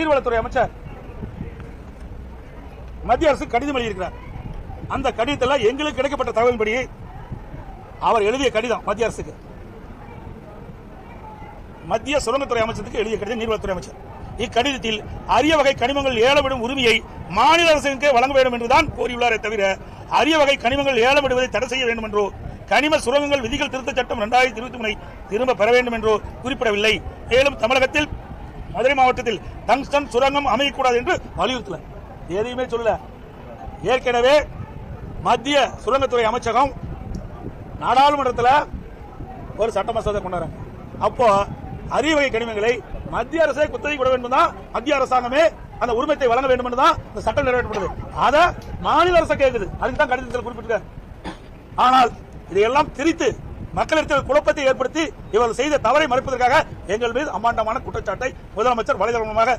நீர்வளத்துறை அமைச்சர் மத்திய அரசு கடிதம் எழுதியிருக்கிறார். அந்த கடிதத்தில் எங்களுக்கு கிடைக்கப்பட்ட தகவலின்படி அவர் எழுதிய கடிதம் மத்திய அரசுக்கு, மத்திய சுரங்கத்துறை அமைச்சருக்கு எழுதிய கடிதம் நீர்வளத்துறை அமைச்சர். இக்கடிதத்தில் அரிய வகை கனிமங்கள் ஏலமிடும் உரிமையை மாநில அரசுக்கே வழங்க வேண்டும் என்றுதான் கோரியுள்ளாரே தவிர அரிய வகை கனிமங்கள் ஏலமிடுவதை தடை செய்ய வேண்டும் என்றோ கனிம சுரங்கங்கள் விதிகள் திருத்த சட்டம் 2023 திரும்ப பெற வேண்டும் என்றோ குறிப்பிடவில்லை. மேலும் தமிழகத்தில் மதுரை மாவட்டத்தில் டங்ஸ்டன் சுரங்கம் அமையக்கூடாது என்று வலியுறுத்தல, எதையுமே சொல்லல. ஏற்கனவே மத்திய சுரங்கத்துறை அமைச்சகம் நாடாளுமன்றத்தில் ஒரு சட்ட மசோதா கொண்டாடுறாங்க. அப்போ அரிய வகை கனிமங்களை மத்திய அரசே குத்தகை கொட வேண்டும் தான், மத்திய அரசாங்கமே அந்த உரிமத்தை வழங்க வேண்டும் என்று தான் இந்த சட்டம் நிறைவேற்றப்படுது. அதை மாநில அரசு கேட்குது, அதுக்கு தான் கடிதத்தில் குறிப்பிட்டிருக்காங்க. ஆனால் இதையெல்லாம் திரித்து மக்களிடத்தில் குழப்பத்தை ஏற்படுத்தி இவர்கள் செய்த தவறை மறைப்பதற்காக எங்கள் மீது அம்மாண்டமான குற்றச்சாட்டை முதலமைச்சர் வலைதளமாக